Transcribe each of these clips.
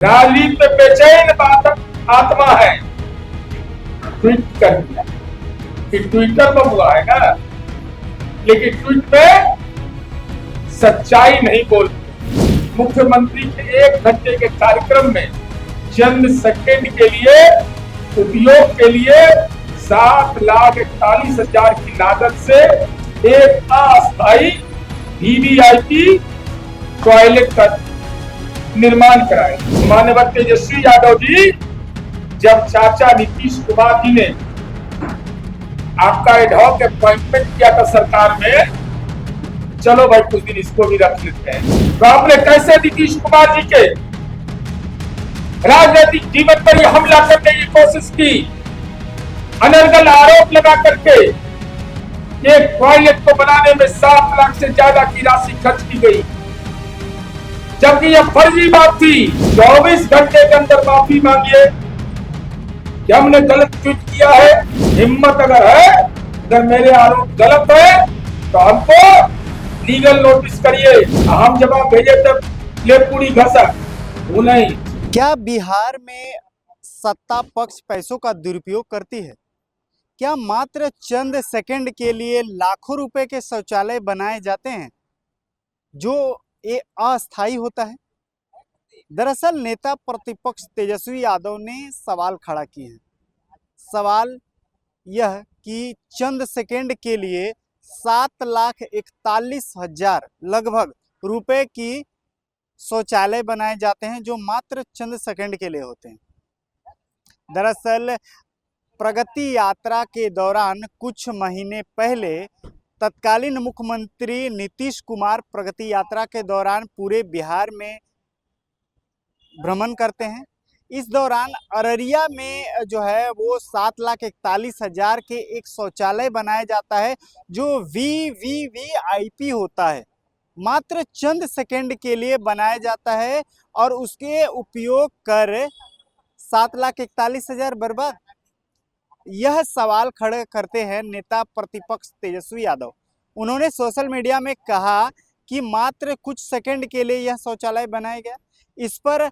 राजनीति में बेचैन आत्मा है। ट्वीट कर दिया कि ट्विटर पर हुआ है ना, लेकिन ट्वीट में सच्चाई नहीं बोलते। मुख्यमंत्री के 1 घंटे के कार्यक्रम में चंद सेकंड के लिए उपयोग के लिए 7,41,000 की लागत से एक अस्थायी वीवीआईपी टॉयलेट का निर्माण कराए। माननीय तेजस्वी यादव जी, जब चाचा नीतीश कुमार जी ने आपका एडहॉक अपॉइंटमेंट किया था सरकार में, चलो भाई कुछ दिन इसको भी रख लेते हैं, तो आपने कैसे नीतीश कुमार जी के राजनीतिक जीवन पर यह हमला करने की कोशिश की, अनर्गल आरोप लगा करके एक टॉयलेट को बनाने में 7 लाख से ज्यादा की राशि खर्च की गई, जबकि यह फर्जी बात थी। 24 घंटे के अंदर माफी मांगिए कि हमने गलत ट्वीट किया है। हिम्मत अगर है, अगर मेरे आरोप गलत है तो हमको लीगल नोटिस करिए, हम जवाब भेजे तब ले पूरी घसक वो नहीं। क्या बिहार में सत्ता पक्ष पैसों का दुरुपयोग करती है? क्या मात्र चंद सेकंड के लिए लाखों रुपए के शौचालय बनाए जाते हैं जो ये अस्थायी होता है? दरअसल नेता प्रतिपक्ष तेजस्वी यादव ने सवाल खड़ा किए हैं। सवाल यह कि चंद सेकंड के लिए 7,41,000 लगभग रुपए की शौचालय बनाए जाते हैं जो मात्र चंद सेकंड के लिए होते हैं। दरअसल प्रगति यात्रा के दौरान कुछ महीने पहले तत्कालीन मुख्यमंत्री नीतीश कुमार प्रगति यात्रा के दौरान पूरे बिहार में भ्रमण करते हैं। इस दौरान अररिया में जो है वो 7,41,000 के एक शौचालय बनाया जाता है जो वीवीवीआईपी होता है, मात्र चंद सेकंड के लिए बनाया जाता है और उसके उपयोग कर 7,41,000 बर्बाद। यह सवाल खड़े करते हैं नेता प्रतिपक्ष तेजस्वी यादव। उन्होंने सोशल मीडिया में कहा कि मात्र कुछ सेकंड के लिए यह शौचालय बनाया गया। इस पर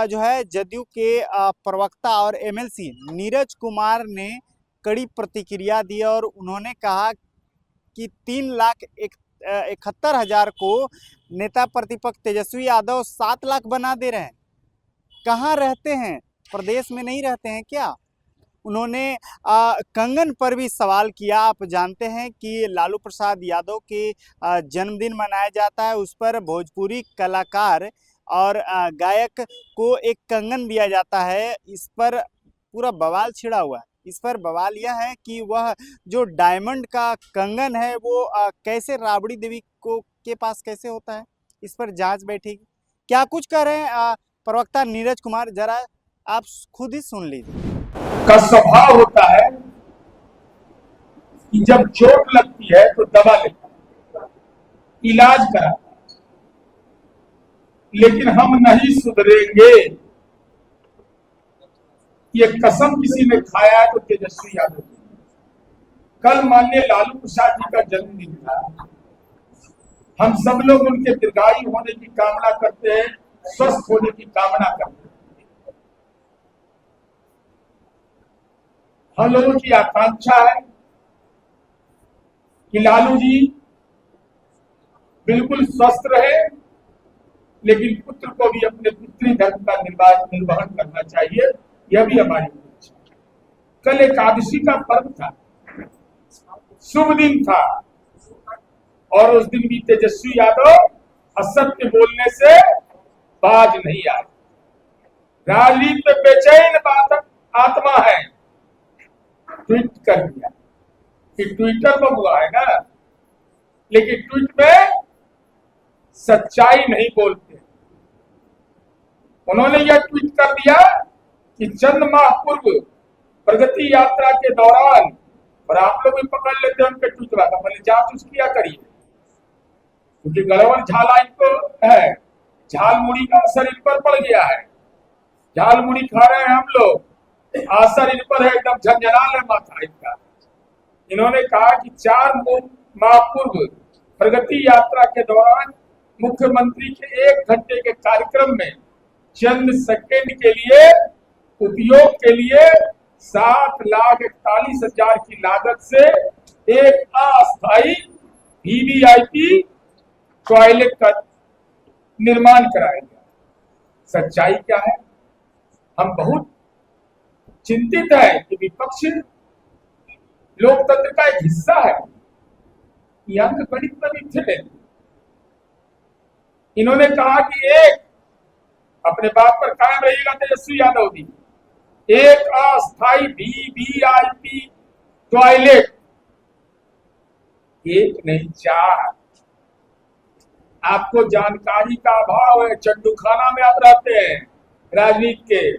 जो है जदयू के प्रवक्ता और एमएलसी नीरज कुमार ने कड़ी प्रतिक्रिया दी और उन्होंने कहा कि 3,71,000 को नेता प्रतिपक्ष तेजस्वी यादव 7 लाख बना दे रहे हैं। कहाँ रहते हैं? प्रदेश में नहीं रहते हैं क्या? उन्होंने कंगन पर भी सवाल किया। आप जानते हैं कि लालू प्रसाद यादव के जन्मदिन मनाया जाता है, उस पर भोजपुरी कलाकार और गायक को एक कंगन दिया जाता है। इस पर पूरा बवाल छिड़ा हुआ है। इस पर बवाल यह है कि वह जो डायमंड का कंगन है वो कैसे राबड़ी देवी को के पास कैसे होता है, इस पर जांच बैठेगी। क्या कुछ कह रहे हैं प्रवक्ता नीरज कुमार, जरा आप खुद ही सुन लीजिए। का स्वभाव होता है कि जब चोट लगती है तो दवा लेता है, इलाज कराता है, लेकिन हम नहीं सुधरेंगे। ये कसम किसी ने खाया है तो तेजस्वी यादव। कल माननीय लालू प्रसाद जी का जन्मदिन था। हम सब लोग उनके दीर्घायु होने की कामना करते हैं, स्वस्थ होने की कामना करते हैं। हम लोगों की आकांक्षा है कि लालू जी बिल्कुल स्वस्थ रहे, लेकिन पुत्र को भी अपने पुत्री धर्म का निर्वहन करना चाहिए, यह भी हमारी इच्छा है। कल एकादशी का पर्व था, शुभ दिन था, और उस दिन भी तेजस्वी यादव असत्य बोलने से बाज नहीं आए। राजनीति में बेचैन आत्मा है। ट्वीट कर दिया कि ट्विटर पर हुआ है ना, लेकिन ट्वीट में सच्चाई नहीं बोलते। उन्होंने यह ट्वीट कर दिया कि चंद माह पूर्व प्रगति यात्रा के दौरान, और आप लोग भी पकड़ लेते हैं उनके ट्वीट का, पहले जांच उस किया करिए, क्योंकि गड़बड़ झाला इनको है, झाल मुड़ी का असर इन पर पड़ गया है। झाल मुड़ी खा रहे हैं हम लोग, असर इन पर है, एकदम झंझनाल है माथा इनका। इन्होंने कहा कि 4 माह पूर्व प्रगति यात्रा के दौरान मुख्यमंत्री के 1 घंटे के कार्यक्रम में चंद सेकंड के लिए उपयोग के लिए 7,41,000 की लागत से एक अस्थायी वीवीआईपी टॉयलेट का निर्माण कराया गया। सच्चाई क्या है? हम बहुत चिंतित है कि विपक्ष लोकतंत्र का एक हिस्सा है। ये अंक गणित में भी थे। इन्होंने कहा कि एक अपने बात पर कायम रहिएगा तेजस्वी यादव जी, एक अस्थायी वीवीआईपी टॉयलेट, एक नहीं 4। आपको जानकारी का अभाव है। चंडू खाना में आप रहते हैं राजनीति के,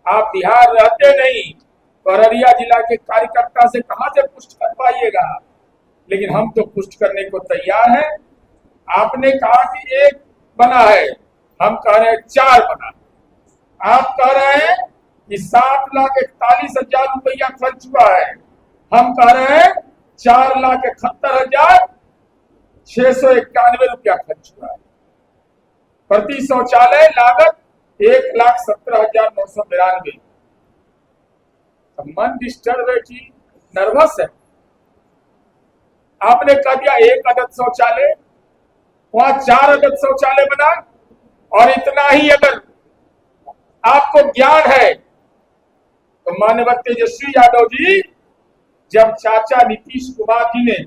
आप बिहार रहते नहीं, तो अररिया जिला के कार्यकर्ता से कहां से पुष्ट कर पाइएगा। लेकिन हम तो पुष्ट करने को तैयार हैं। आपने कहा कि एक बना है, हम कह रहे हैं 4 बना। आप कह रहे हैं कि 7,41,000 रुपया खर्च हुआ है, हम कह रहे हैं 4,71,691 रुपया खर्च हुआ है। प्रति शौचालय लागत 1,17,992। मन डिस्टर्ब है कि नर्वस है। आपने कह दिया 1 अदद शौचालय, वहां 4 अदद शौचालय बना। और इतना ही अगर आपको ज्ञान है तो माननीय तेजस्वी यादव जी, जब चाचा नीतीश कुमार जी ने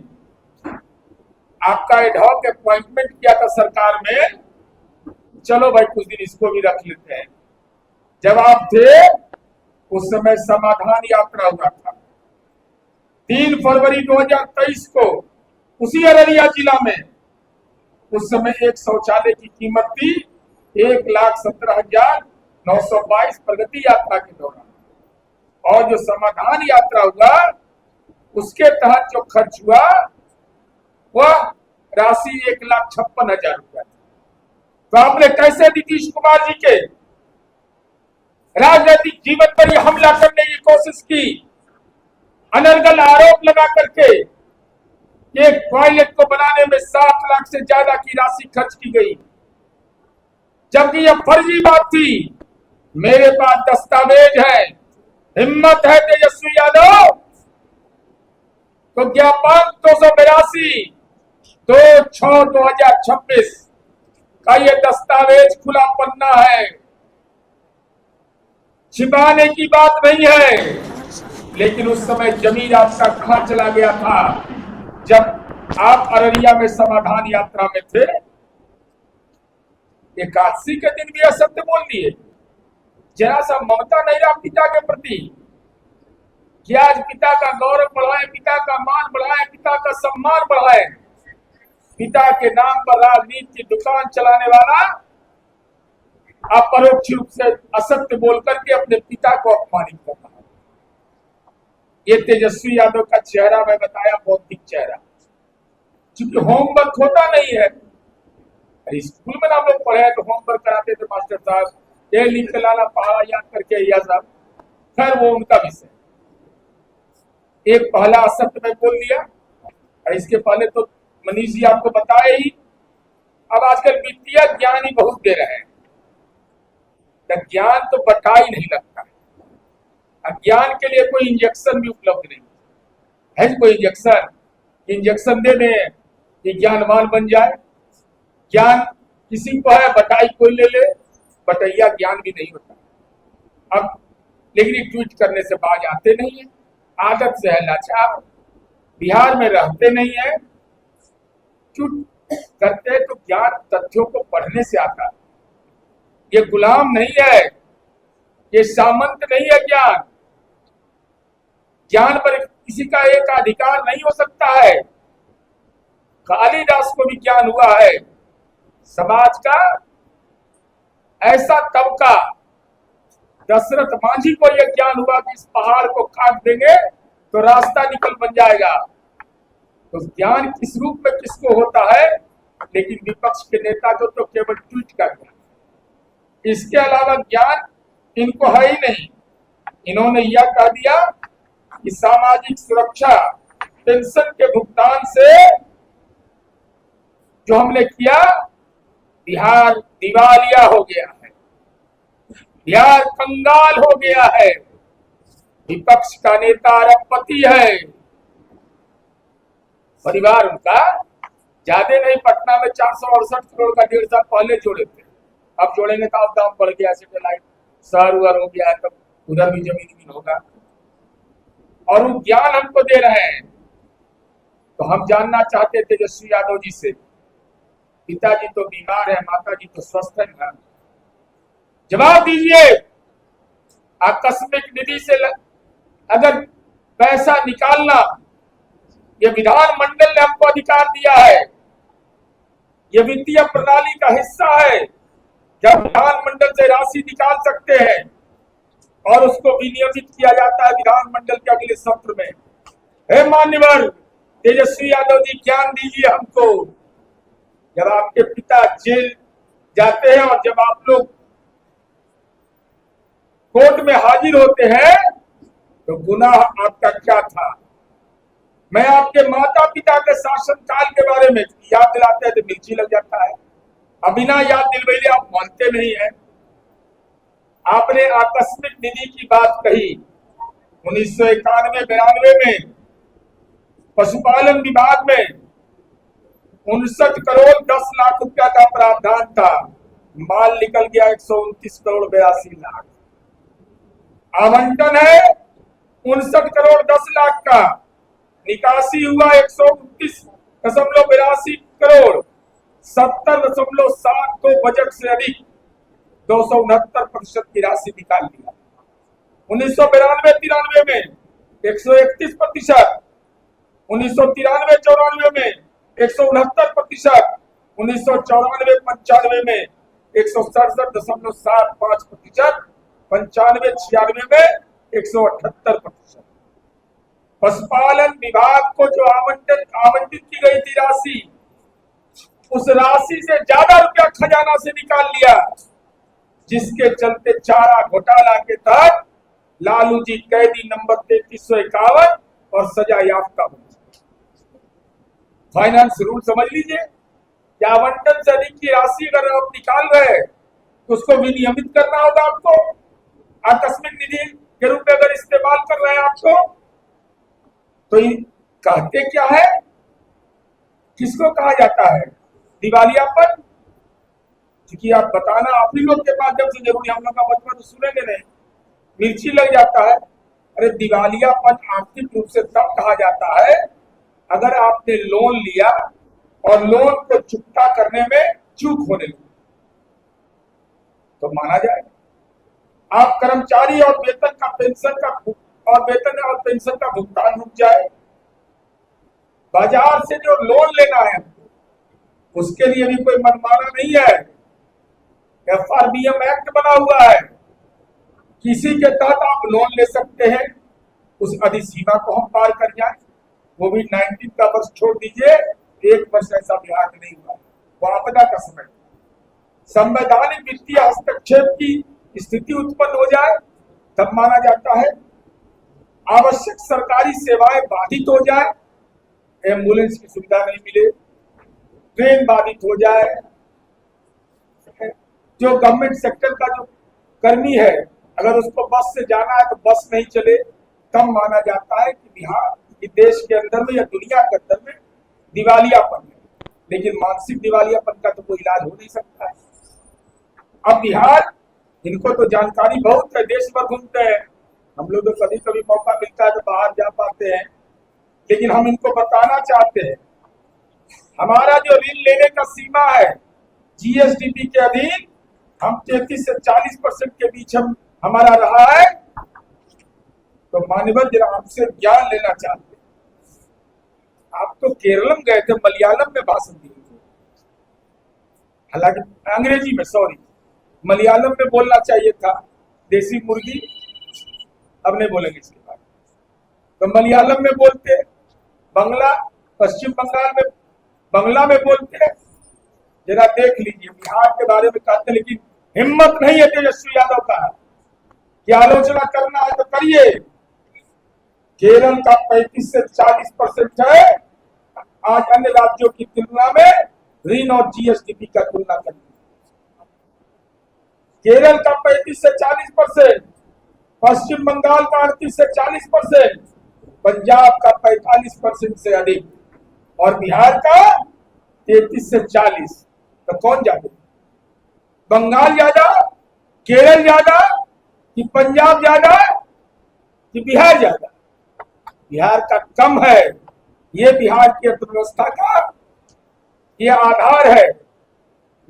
आपका एडहॉक अपॉइंटमेंट किया था सरकार में, चलो भाई कुछ दिन इसको भी रख लेते हैं, जब आप थे उस समय समाधान यात्रा हुआ था 3 फरवरी 2023 को उसी अररिया जिला में। उस समय एक शौचालय की कीमत थी 1,17,922 प्रगति यात्रा के दौरान। और जो समाधान यात्रा हुआ उसके तहत जो खर्च हुआ वह राशि 1,56,000 रुपया। तो आपने कैसे नीतीश कुमार जी के राजनीतिक जीवन पर यह हमला करने की कोशिश की, अनर्गल आरोप लगा करके एक टॉयलेट को बनाने में 7 लाख से ज्यादा की राशि खर्च की गई, जबकि यह फर्जी बात थी। मेरे पास दस्तावेज है। हिम्मत है तेजस्वी यादव तो ज्ञापन 282 2/6/2026 का ये दस्तावेज खुला पन्ना है, छिपाने की बात नहीं है। लेकिन उस समय जमीन आपका कहां चला गया था जब आप अररिया में समाधान यात्रा में थे? एकादशी के दिन भी असत्य बोल दिए। जरा सा ममता नहीं रहा पिता के प्रति कि आज पिता का गौरव बढ़ाए, पिता का मान बढ़ाए, पिता का सम्मान बढ़ाए। पिता के नाम पर राजनीति की दुकान चलाने वाला अपरोक्ष रूप से असत्य बोल करके अपने पिता को अपमानित करना है। ये तेजस्वी यादव का चेहरा मैं बताया, भौतिक चेहरा। क्योंकि होमवर्क होता नहीं है। स्कूल में हम लोग पढ़े तो होमवर्क कराते थे मास्टर साहब, ये लिख के लाना, पहाड़ा याद करके या साहब। खैर वो उनका विषय। एक पहला असत्य में बोल दिया। इसके पहले तो मनीष जी आपको बताए ही। अब आजकल वित्तीय ज्ञान ही बहुत दे रहे हैं। ज्ञान तो बटा ही नहीं लगता है। ज्ञान के लिए कोई इंजेक्शन भी उपलब्ध नहीं है। कोई इंजेक्शन दे दें कि ज्ञानवान बन जाए। ज्ञान किसी को है, बटाई कोई ले ले, बटैया ज्ञान भी नहीं होता। अब लेकिन ट्वीट करने से बाज आते नहीं है, आदत से है लाचार, बिहार में रहते नहीं है। ट्वीट करते हैं तो ज्ञान तथ्यों को पढ़ने से आता है। ये गुलाम नहीं है, ये सामंत नहीं है। ज्ञान पर किसी का एक अधिकार नहीं हो सकता है। कालिदास को भी ज्ञान हुआ है। समाज का ऐसा तबका, दशरथ मांझी को यह ज्ञान हुआ कि इस पहाड़ को काट देंगे तो रास्ता निकल बन जाएगा। तो ज्ञान किस रूप में किसको होता है? लेकिन विपक्ष के नेता को तो केवल ट्वीट करते हैं। इसके अलावा ज्ञान इनको है ही नहीं। इन्होंने यह कह दिया कि सामाजिक सुरक्षा पेंशन के भुगतान से जो हमने किया, बिहार दिवालिया हो गया है। बिहार कंगाल हो गया है। विपक्ष का नेता अरबपति है। परिवार उनका ज्यादा नहीं, पटना में 468 करोड़ का 1.5 साल पहले जोड़े थे, अब जोड़ेंगे तो अब दाम बढ़ गया, सेटेलाइट शहर उहर हो गया है, तब उधर भी जमीन होगा। और वो ज्ञान हमको दे रहे हैं। तो हम जानना चाहते थे तेजस्वी यादव जी से, पिताजी तो बीमार है, माता जी तो स्वस्थ है ना, जवाब दीजिए। आकस्मिक निधि से अगर पैसा निकालना, ये विधानमंडल ने हमको अधिकार दिया है, ये वित्तीय प्रणाली का हिस्सा है, जब विधानमंडल से राशि निकाल सकते हैं और उसको विनियमित किया जाता है विधानमंडल के अगले सत्र में। हे मान्यवर तेजस्वी यादव जी, ज्ञान दीजिए हमको। जब आपके पिता जेल जाते हैं और जब आप लोग कोर्ट में हाजिर होते हैं तो गुनाह आपका क्या था? मैं आपके माता पिता के शासनकाल के बारे में याद दिलाते हैं तो मिर्ची लग जाता है। अब बिना याद दिलवाइले आप मानते नहीं है। आपने आकस्मिक निधि की बात कही। 1991-92 में पशुपालन विभाग में 59 करोड़ 10 लाख रुपया का प्रावधान था, माल निकल गया 129 करोड़ 82 लाख। आवंटन है 59 करोड़ 10 लाख का, निकासी हुआ 129.82 करोड़, 70.72 बजट से अधिक 269% की राशि निकाल लिया। 1992-93 में 131%, 1993-94 में 169%, 1994-95 में 167.75%, 95-96 में 178%। पशुपालन विभाग को जो आवंटित की गई थी राशि, उस राशि से ज्यादा रुपया खजाना से निकाल लिया, जिसके चलते चारा घोटाला के तहत लालू जी कैदी नंबर 3351 और सजा याफ्ता हो। फाइनेंस रूल समझ लीजिए कि आवंटन से अधिक की राशि अगर आप निकाल रहे हैं तो उसको विनियमित करना होगा आपको। आकस्मिक निधि के रूप में अगर इस्तेमाल कर रहे हैं आपको, तो कहते क्या है, किसको कहा जाता है? दिवालियापन। क्योंकि आप बताना आप ही लोग के माध्यम से जरूरी, हम लोग का बचपन तो सुनेंगे नहीं, मिर्ची लग जाता है। अरे दिवालियापन आर्थिक रूप से तब कहा जाता है अगर आपने लोन लिया और लोन को चुकता करने में चूक होने लगी तो माना जाएगा। आप कर्मचारी और वेतन का पेंशन का भुगतान रुक जाए, बाजार से जो लोन लेना है उसके लिए भी कोई मनमाना नहीं है। FRBM एक्ट बना हुआ है, किसी के तहत आप लोन ले सकते हैं, उस अधिसीमा को हम पार कर जाए। कोविड-19 का वर्ष छोड़ दीजिए, 1 वर्ष ऐसा बिहार में नहीं हुआ, वो आपदा का समय। संवैधानिक वित्तीय हस्तक्षेप की स्थिति उत्पन्न हो जाए तब माना जाता है। आवश्यक सरकारी सेवाएं बाधित हो जाए, एम्बुलेंस की सुविधा नहीं मिले, ट्रेन बाधित हो जाए, जो गवर्नमेंट सेक्टर का जो कर्मी है अगर उसको बस से जाना है तो बस नहीं चले, तब माना जाता है कि बिहार देश के अंदर में या दुनिया के अंदर में दिवालियापन है। लेकिन मानसिक दिवालियापन का तो कोई इलाज हो नहीं सकता है। अब बिहार, इनको तो जानकारी बहुत है, देश भर घूमते हैं, हम लोग तो कभी कभी मौका मिलता है तो बाहर जा पाते हैं, लेकिन हम इनको बताना चाहते हैं हमारा जो ऋण लेने का सीमा है GSDP के अधीन, हम 33 से 40% के बीच हमारा रहा है। तो मान्यवर जरा आपसे ज्ञान लेना चाहते हैं। आप तो केरलम गए थे, मलयालम में भाषण दिए थे, हालांकि अंग्रेजी में, सॉरी मलयालम में बोलना चाहिए था, देसी मुर्गी अब नहीं बोलेंगे इसके बाद। तो मलयालम में बोलते, बंगला, पश्चिम बंगाल में बंगला में बोलते। जरा देख लीजिए, बिहार के बारे में कहते, लेकिन हिम्मत नहीं है तेजस्वी यादव का कि आलोचना करना है तो करिए। केरल का 35 से 40% है आज अन्य राज्यों की तुलना में ऋण और GSDP का तुलना करिए। केरल का 35 से 40%, पश्चिम बंगाल का 38 से 40%, पंजाब का 45% से अधिक और बिहार का 33 से 40। तो कौन ज्यादा? बंगाल ज्यादा, केरल ज्यादा कि पंजाब ज्यादा कि बिहार ज्यादा? बिहार का कम है। ये बिहार की अर्थव्यवस्था का ये आधार है।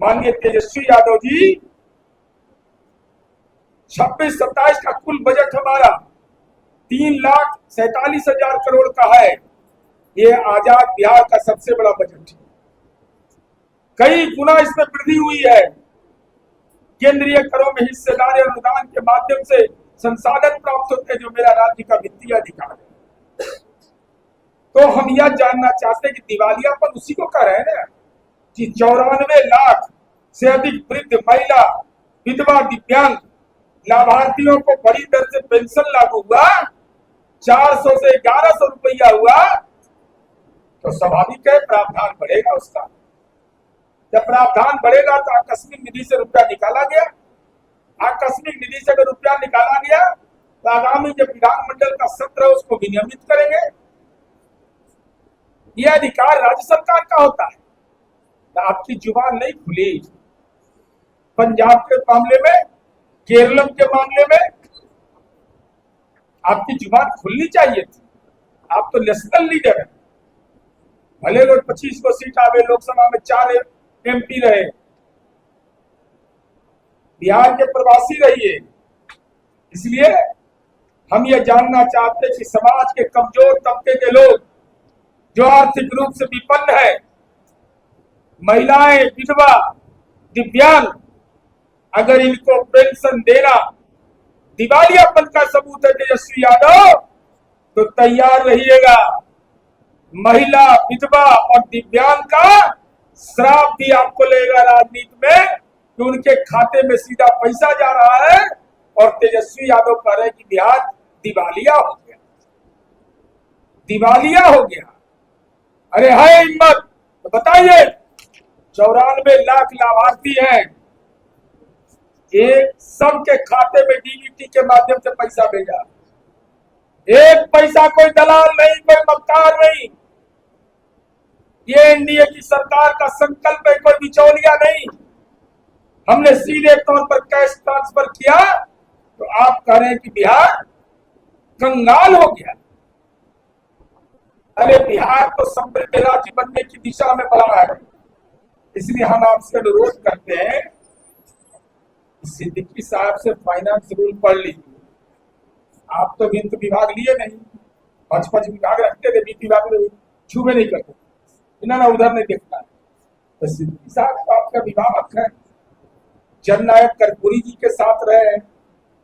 माननीय तेजस्वी यादव जी, 26-27 का कुल बजट हमारा 3,47,000 करोड़ का है। ये आजाद बिहार का सबसे बड़ा बजट है। कई गुना इसमें वृद्धि हुई है। केंद्रीय करों में हिस्सेदारी और अनुदान के माध्यम से संसाधन प्राप्त होते हैं, जो मेरा राज्य का वित्तीय अधिकार है। तो हम यह जानना चाहते हैं कि दिवालियापन उसी को कह रहे हैं ना कि 94 लाख से अधिक वृद्ध, महिला, विधवा, दिव्यांग लाभार्थियों को बड़ी दर से पेंशन लागू हुआ, 400 से 1100 रुपया हुआ, तो स्वाभाविक है प्रावधान बढ़ेगा उसका। जब प्रावधान बढ़ेगा तो आकस्मिक निधि से रुपया निकाला गया। आकस्मिक निधि से अगर रुपया निकाला गया तो आगामी जब विधानमंडल का सत्र है उसको विनियमित करेंगे। यह अधिकार राज्य सरकार का होता है। तो आपकी जुबान नहीं खुली। पंजाब के मामले में, केरल के मामले में आपकी जुबान खुलनी चाहिए थी। आप तो नेशनल लीडर हैं। भले लोग 25 को सीट आवे, लोकसभा में 4 MP रहे, बिहार के प्रवासी रहिए। इसलिए हम ये जानना चाहते हैं कि समाज के कमजोर तबके के लोग जो आर्थिक रूप से विपन्न है, महिलाएं, विधवा, दिव्यांग, अगर इनको पेंशन देना दिवालियापन का सबूत है तेजस्वी यादव, तो तैयार रहिएगा। महिला, विधवा और दिव्यांग का श्राप भी आपको लेगा राजनीति में कि उनके खाते में सीधा पैसा जा रहा है और तेजस्वी यादव कह रहे हैं कि बिहार दिवालिया हो गया, दिवालिया हो गया। अरे है हिम्मत तो बताइए। 94 लाख लाभार्थी हैं, एक सबके खाते में DBT के माध्यम से पैसा भेजा। एक पैसा कोई दलाल नहीं, कोई मक्कार नहीं। ये एनडीए की सरकार का संकल्प है, कोई बिचौलिया नहीं। हमने सीधे तौर पर कैश ट्रांसफर किया, तो आप कह रहे हैं कि बिहार कंगाल हो गया। अरे बिहार तो समृद्ध राज्य बनने की दिशा में बढ़ा है। इसलिए हम आपसे अनुरोध करते हैं, सिद्दीकी साहब से फाइनेंस रूल पढ़ लीजिए। आप तो वित्त विभाग लिए नहीं, 5 विभाग रखते थे, वित्त विभाग में छूबे नहीं करते, इन्होंने उधर नहीं देखता। तो सिद्दीकी साहब तो आपका विभाग है। जननायक कर्पूरी जी के साथ रहे हैं,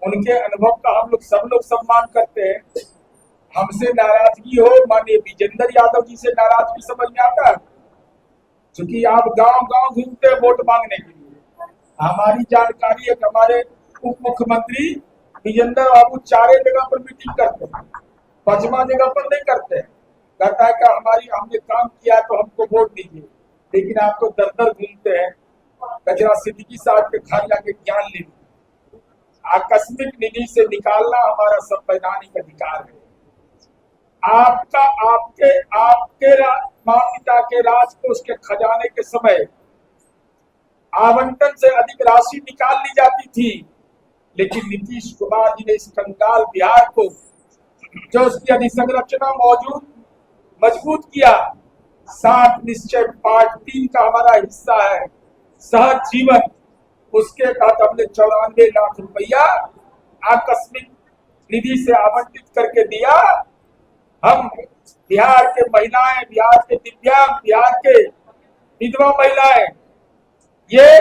उनके अनुभव का हम लोग सब लोग सम्मान करते हैं। हमसे नाराजगी हो, माननीय विजेंद्र यादव जी से नाराजगी समझ में आता है, क्योंकि आप गांव गांव घूमते हैं वोट मांगने के लिए। हमारी जानकारी है कि हमारे उप मुख्यमंत्री विजेंद्र बाबू 4 जगह पर मीटिंग करते हैं, 5वां जगह पर नहीं करते हैं। कहता है कि हमने काम किया तो हमको वोट दीजिए, लेकिन आप तो दर दर घूमते हैं। कचरा सिद्दीकी साहब के घर जाके ज्ञान ले। आकस्मिक निधि से निकालना हमारा संवैधानिक अधिकार है। आपका आपके माता पिता के राजकोष के खजाने के समय आवंटन से अधिक राशि निकाल ली जाती थी, लेकिन नीतीश कुमार जी ने इस कंगाल बिहार को, जो उसकी अधिसंरचना मजबूत किया, 7 निश्चय पार्ट 3 का हमारा हिस्सा है सहज जीवन, उसके तहत हमने 94 लाख रुपया आकस्मिक निधि से आवंटित करके दिया। हम बिहार के महिलाएं, बिहार के दिव्यांग, बिहार के विधवा महिलाएं ये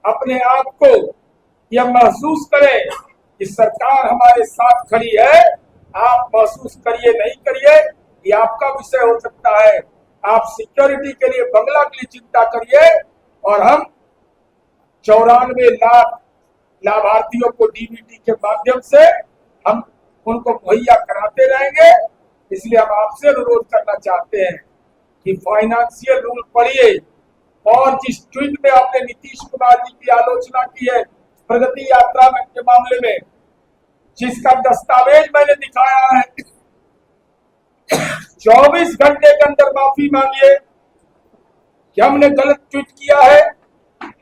अपने आप को यह महसूस करें कि सरकार हमारे साथ खड़ी है। आप महसूस करिए नहीं करिए, ये आपका विषय हो सकता है। आप सिक्योरिटी के लिए, बंगला के लिए चिंता करिए, और हम 94 लाख लाभार्थियों को DBT के माध्यम से हम उनको मुहैया कराते रहेंगे। इसलिए हम आपसे अनुरोध करना चाहते हैं कि फाइनेंशियल रूल पढ़िए, और जिस ट्वीट में आपने नीतीश कुमार जी की आलोचना की है प्रगति यात्रा में के मामले में जिसका दस्तावेज मैंने दिखाया है, 24 घंटे के अंदर माफी मांगिए कि हमने गलत ट्वीट किया है,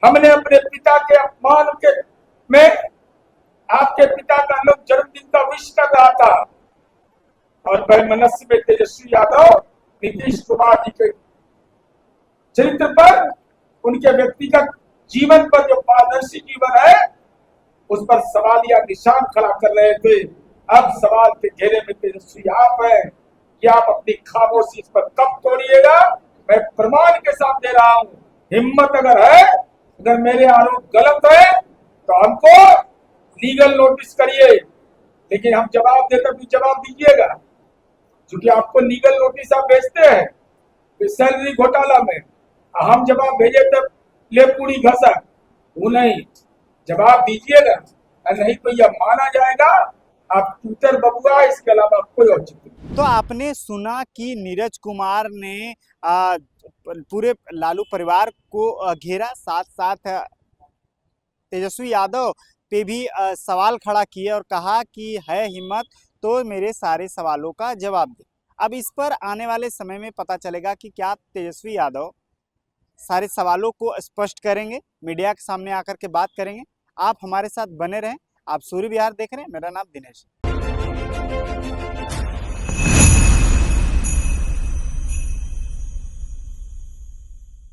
हमने अपने पिता के अपमान के में आपके पिता का लोग जन्मदिन का विश कर रहा था और वह मनस्य में तेजस्वी यादव नीतीश कुमार जी के चरित्र पर, उनके व्यक्तिगत जीवन पर जो पारदर्शी जीवन है उस पर सवालिया निशान खड़ा कर रहे थे। अब सवाल के घेरे में तेजस्वी आप है कि आप अपनी खामोशी इस पर कब तोड़िएगा। मैं प्रमाण के साथ दे रहा हूं, हिम्मत अगर है, अगर मेरे आरोप गलत है तो हमको लीगल नोटिस करिए, लेकिन हम जवाब देते भी जवाब दीजिएगा, क्योंकि आपको लीगल नोटिस आप भेजते हैं सैलरी घोटाला में, हम जवाब भेजे तब ले पूरी घसा वो नहीं, जवाब दीजिएगा, नहीं तो यह माना जाएगा आप ट्विटर बबुआ, इसके अलावा कोई औचित्य नहीं। तो आपने सुना कि नीरज कुमार ने पूरे लालू परिवार को घेरा, साथ साथ तेजस्वी यादव पे भी सवाल खड़ा किए और कहा कि है हिम्मत तो मेरे सारे सवालों का जवाब दे। अब इस पर आने वाले समय में पता चलेगा कि क्या तेजस्वी यादव सारे सवालों को स्पष्ट करेंगे, मीडिया के सामने आकर के बात करेंगे। आप हमारे साथ बने रहें। आप सूर्य विहार देख रहे हैं। मेरा नाम दिनेश है।